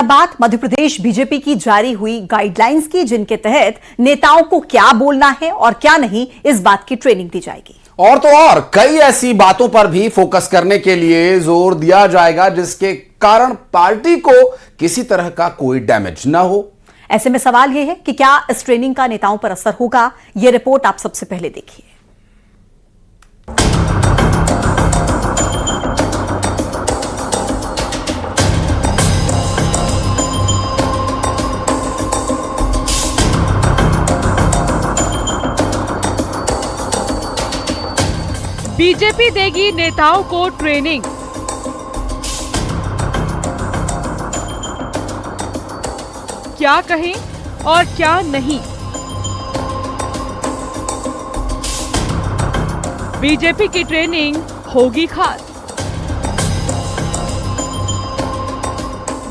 बात मध्य प्रदेश बीजेपी की जारी हुई गाइडलाइंस की, जिनके तहत नेताओं को क्या बोलना है और क्या नहीं, इस बात की ट्रेनिंग दी जाएगी। और तो और कई ऐसी बातों पर भी फोकस करने के लिए जोर दिया जाएगा जिसके कारण पार्टी को किसी तरह का कोई डैमेज ना हो। ऐसे में सवाल यह है कि क्या इस ट्रेनिंग का नेताओं पर असर होगा? यह रिपोर्ट आप सबसे पहले देखिए। बीजेपी देगी नेताओं को ट्रेनिंग। क्या कहें और क्या नहीं। बीजेपी की ट्रेनिंग होगी खास।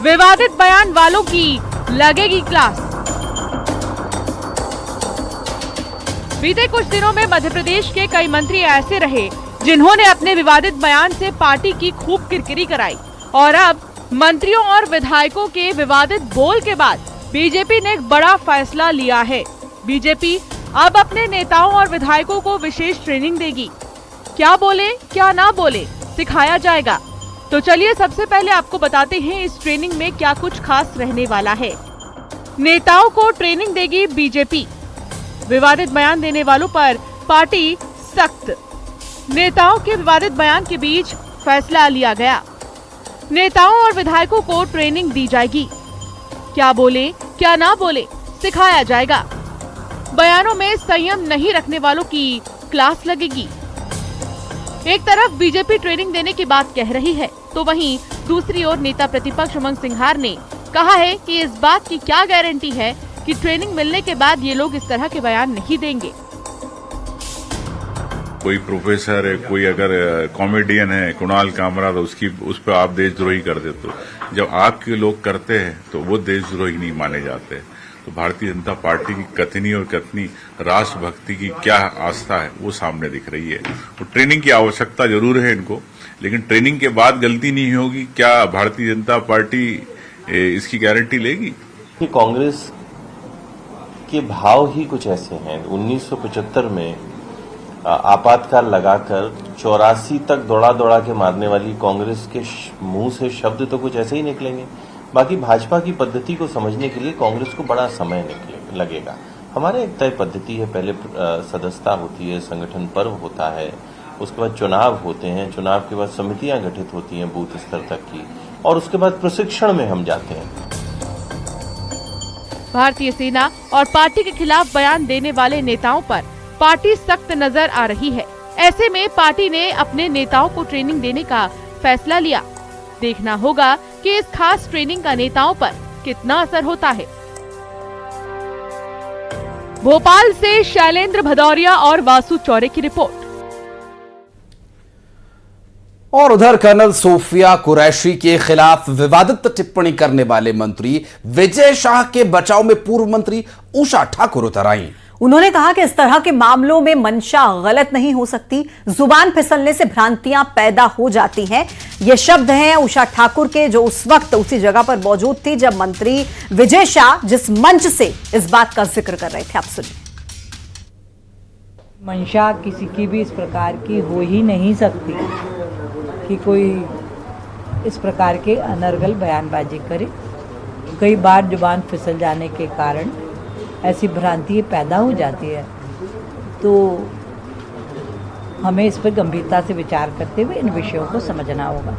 विवादित बयान वालों की लगेगी क्लास। बीते कुछ दिनों में मध्य प्रदेश के कई मंत्री ऐसे रहे जिन्होंने अपने विवादित बयान से पार्टी की खूब किरकिरी कराई, और अब मंत्रियों और विधायकों के विवादित बोल के बाद बीजेपी ने एक बड़ा फैसला लिया है। बीजेपी अब अपने नेताओं और विधायकों को विशेष ट्रेनिंग देगी। क्या बोले क्या ना बोले सिखाया जाएगा। तो चलिए सबसे पहले आपको बताते हैं इस ट्रेनिंग में क्या कुछ खास रहने वाला है। नेताओं को ट्रेनिंग देगी बीजेपी। विवादित बयान देने वालों पर पार्टी सख्त। नेताओं के विवादित बयान के बीच फैसला लिया गया। नेताओं और विधायकों को ट्रेनिंग दी जाएगी। क्या बोले क्या ना बोले सिखाया जाएगा। बयानों में संयम नहीं रखने वालों की क्लास लगेगी। एक तरफ बीजेपी ट्रेनिंग देने की बात कह रही है, तो वहीं दूसरी ओर नेता प्रतिपक्ष उमंग सिंघार ने कहा है कि इस बात की क्या गारंटी है कि ट्रेनिंग मिलने के बाद ये लोग इस तरह के बयान नहीं देंगे। कोई प्रोफेसर है, कोई अगर कॉमेडियन है, कुणाल कामरा, तो उस पर आप देशद्रोही कर देते हो। जब आपके लोग करते हैं तो वो देशद्रोही नहीं माने जाते। तो भारतीय जनता पार्टी की कथनी और कथनी राष्ट्रभक्ति की क्या आस्था है वो सामने दिख रही है। तो ट्रेनिंग की आवश्यकता जरूर है इनको, लेकिन ट्रेनिंग के बाद गलती नहीं होगी। क्या भारतीय जनता पार्टी इसकी गारंटी लेगी? कांग्रेस के भाव ही कुछ ऐसे हैं। 1975 में आपातकाल लगाकर 84 तक दौड़ा के मारने वाली कांग्रेस के मुंह से शब्द तो कुछ ऐसे ही निकलेंगे। बाकी भाजपा की पद्धति को समझने के लिए कांग्रेस को बड़ा समय लगेगा। हमारे एक तय पद्धति है, पहले सदस्यता होती है, संगठन पर्व होता है, उसके बाद चुनाव होते हैं, चुनाव के बाद समितियां गठित होती हैं बूथ स्तर तक की, और उसके बाद प्रशिक्षण में हम जाते हैं। भारतीय सेना और पार्टी के खिलाफ बयान देने वाले नेताओं पर पार्टी सख्त नजर आ रही है। ऐसे में पार्टी ने अपने नेताओं को ट्रेनिंग देने का फैसला लिया। देखना होगा कि इस खास ट्रेनिंग का नेताओं पर कितना असर होता है। भोपाल से शैलेंद्र भदौरिया और वासु चौरे की रिपोर्ट। और उधर कर्नल सोफिया कुरैशी के खिलाफ विवादित टिप्पणी करने वाले मंत्री विजय शाह के बचाव में पूर्व मंत्री उषा ठाकुर उतर आईं। उन्होंने कहा कि इस तरह के मामलों में मंशा गलत नहीं हो सकती, जुबान फिसलने से भ्रांतियां पैदा हो जाती हैं। ये शब्द हैं उषा ठाकुर के, जो उस वक्त उसी जगह पर मौजूद थी जब मंत्री विजय शाह जिस मंच से इस बात का जिक्र कर रहे थे। आप सुनिए। मंशा किसी की भी इस प्रकार की हो ही नहीं सकती कि कोई इस प्रकार के अनर्गल बयानबाजी करे। कई बार जुबान फिसल जाने के कारण ऐसी भ्रांति पैदा हो जाती है, तो हमें इस पर गंभीरता से विचार करते हुए इन विषयों को समझना होगा।